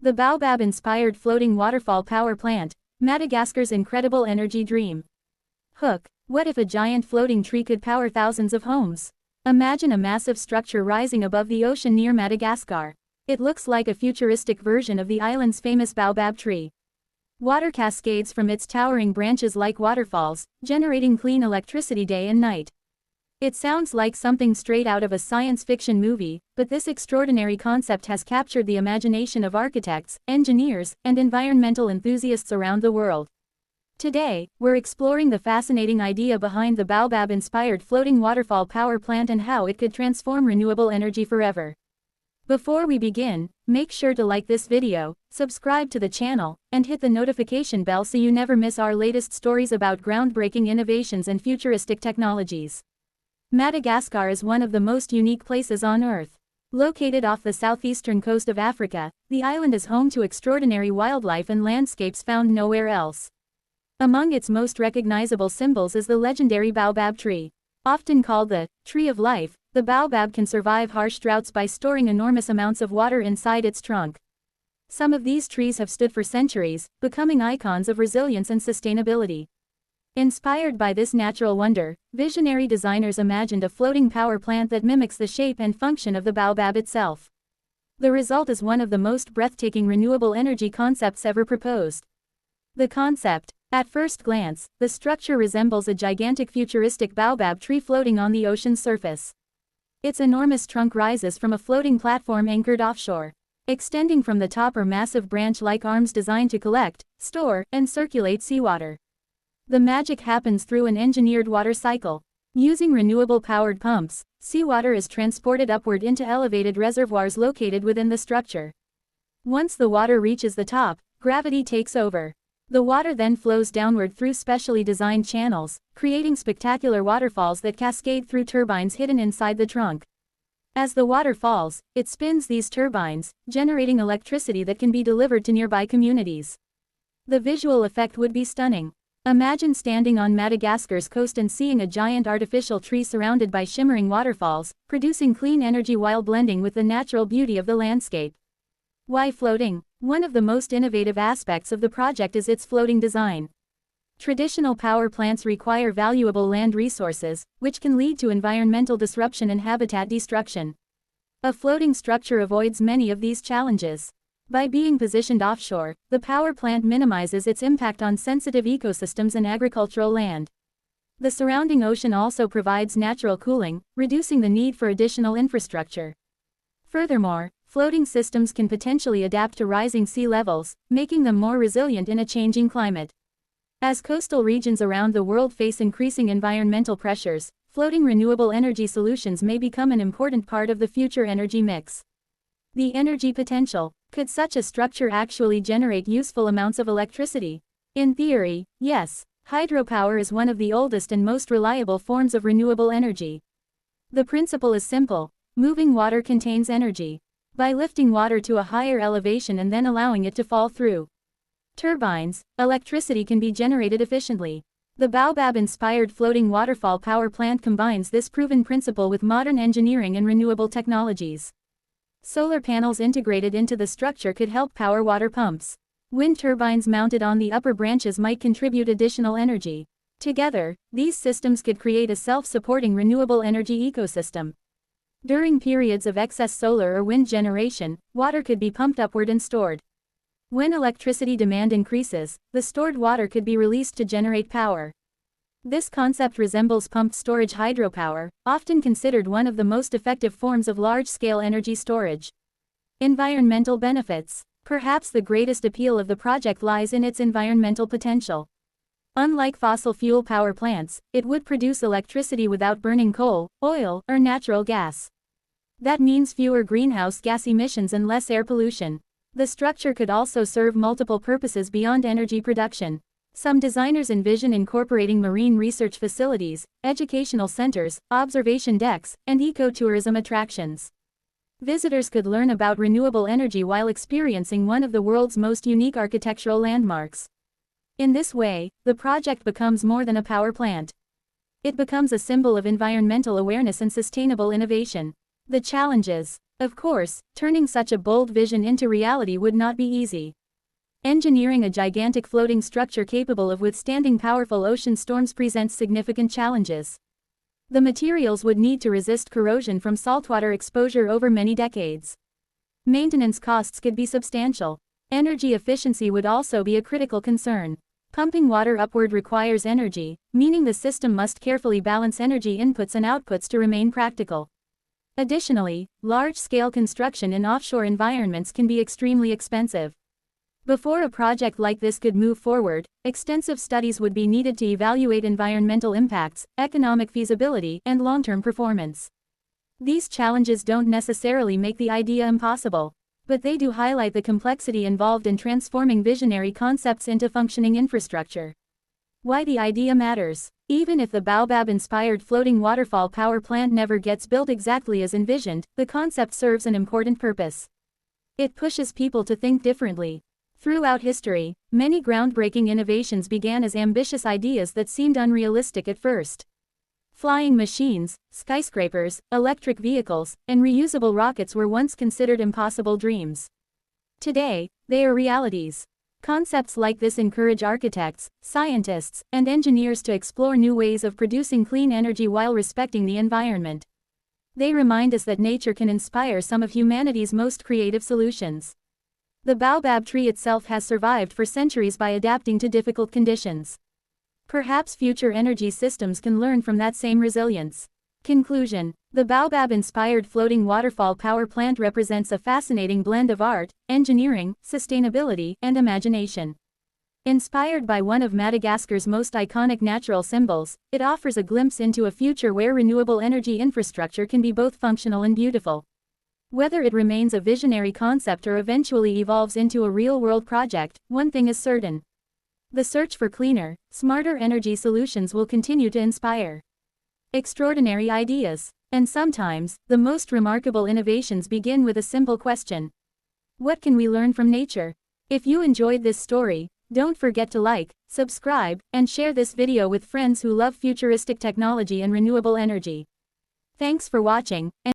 The Baobab-Inspired floating waterfall power plant, Madagascar's incredible energy dream. Hook. What if a giant floating tree could power thousands of homes? Imagine a massive structure rising above the ocean near Madagascar. It looks like a futuristic version of the island's famous baobab tree. Water cascades from its towering branches like waterfalls, generating clean electricity day and night. It sounds like something straight out of a science fiction movie, but this extraordinary concept has captured the imagination of architects, engineers, and environmental enthusiasts around the world. Today, we're exploring the fascinating idea behind the Baobab-inspired floating waterfall power plant and how it could transform renewable energy forever. Before we begin, make sure to like this video, subscribe to the channel, and hit the notification bell so you never miss our latest stories about groundbreaking innovations and futuristic technologies. Madagascar is one of the most unique places on Earth. Located off the southeastern coast of Africa, the island is home to extraordinary wildlife and landscapes found nowhere else. Among its most recognizable symbols is the legendary baobab tree. Often called the tree of life, the baobab can survive harsh droughts by storing enormous amounts of water inside its trunk. Some of these trees have stood for centuries, becoming icons of resilience and sustainability. Inspired by this natural wonder, visionary designers imagined a floating power plant that mimics the shape and function of the baobab itself. The result is one of the most breathtaking renewable energy concepts ever proposed. The concept. At first glance, the structure resembles a gigantic futuristic baobab tree floating on the ocean's surface. Its enormous trunk rises from a floating platform anchored offshore. Extending from the top are massive branch-like arms designed to collect, store, and circulate seawater. The magic happens through an engineered water cycle. Using renewable-powered pumps, seawater is transported upward into elevated reservoirs located within the structure. Once the water reaches the top, gravity takes over. The water then flows downward through specially designed channels, creating spectacular waterfalls that cascade through turbines hidden inside the trunk. As the water falls, it spins these turbines, generating electricity that can be delivered to nearby communities. The visual effect would be stunning. Imagine standing on Madagascar's coast and seeing a giant artificial tree surrounded by shimmering waterfalls, producing clean energy while blending with the natural beauty of the landscape. Why floating? One of the most innovative aspects of the project is its floating design. Traditional power plants require valuable land resources, which can lead to environmental disruption and habitat destruction. A floating structure avoids many of these challenges. By being positioned offshore, the power plant minimizes its impact on sensitive ecosystems and agricultural land. The surrounding ocean also provides natural cooling, reducing the need for additional infrastructure. Furthermore, floating systems can potentially adapt to rising sea levels, making them more resilient in a changing climate. As coastal regions around the world face increasing environmental pressures, floating renewable energy solutions may become an important part of the future energy mix. The energy potential. Could such a structure actually generate useful amounts of electricity? In theory, yes. Hydropower is one of the oldest and most reliable forms of renewable energy. The principle is simple. Moving water contains energy. By lifting water to a higher elevation and then allowing it to fall through turbines, electricity can be generated efficiently. The Baobab-inspired floating waterfall power plant combines this proven principle with modern engineering and renewable technologies. Solar panels integrated into the structure could help power water pumps. Wind turbines mounted on the upper branches might contribute additional energy. Together, these systems could create a self-supporting renewable energy ecosystem. During periods of excess solar or wind generation, water could be pumped upward and stored. When electricity demand increases, the stored water could be released to generate power. This concept resembles pumped storage hydropower, often considered one of the most effective forms of large-scale energy storage. Environmental benefits. Perhaps the greatest appeal of the project lies in its environmental potential. Unlike fossil fuel power plants, it would produce electricity without burning coal, oil, or natural gas. That means fewer greenhouse gas emissions and less air pollution. The structure could also serve multiple purposes beyond energy production. Some designers envision incorporating marine research facilities, educational centers, observation decks, and ecotourism attractions. Visitors could learn about renewable energy while experiencing one of the world's most unique architectural landmarks. In this way, the project becomes more than a power plant. It becomes a symbol of environmental awareness and sustainable innovation. The challenges. Of course, turning such a bold vision into reality would not be easy. Engineering a gigantic floating structure capable of withstanding powerful ocean storms presents significant challenges. The materials would need to resist corrosion from saltwater exposure over many decades. Maintenance costs could be substantial. Energy efficiency would also be a critical concern. Pumping water upward requires energy, meaning the system must carefully balance energy inputs and outputs to remain practical. Additionally, large-scale construction in offshore environments can be extremely expensive. Before a project like this could move forward, extensive studies would be needed to evaluate environmental impacts, economic feasibility, and long-term performance. These challenges don't necessarily make the idea impossible, but they do highlight the complexity involved in transforming visionary concepts into functioning infrastructure. Why the idea matters. Even if the Baobab-inspired floating waterfall power plant never gets built exactly as envisioned, the concept serves an important purpose. It pushes people to think differently. Throughout history, many groundbreaking innovations began as ambitious ideas that seemed unrealistic at first. Flying machines, skyscrapers, electric vehicles, and reusable rockets were once considered impossible dreams. Today, they are realities. Concepts like this encourage architects, scientists, and engineers to explore new ways of producing clean energy while respecting the environment. They remind us that nature can inspire some of humanity's most creative solutions. The baobab tree itself has survived for centuries by adapting to difficult conditions. Perhaps future energy systems can learn from that same resilience. Conclusion: the Baobab-inspired floating waterfall power plant represents a fascinating blend of art, engineering, sustainability, and imagination. Inspired by one of Madagascar's most iconic natural symbols, it offers a glimpse into a future where renewable energy infrastructure can be both functional and beautiful. Whether it remains a visionary concept or eventually evolves into a real-world project, one thing is certain. The search for cleaner, smarter energy solutions will continue to inspire extraordinary ideas. And sometimes, the most remarkable innovations begin with a simple question. What can we learn from nature? If you enjoyed this story, don't forget to like, subscribe, and share this video with friends who love futuristic technology and renewable energy. Thanks for watching, and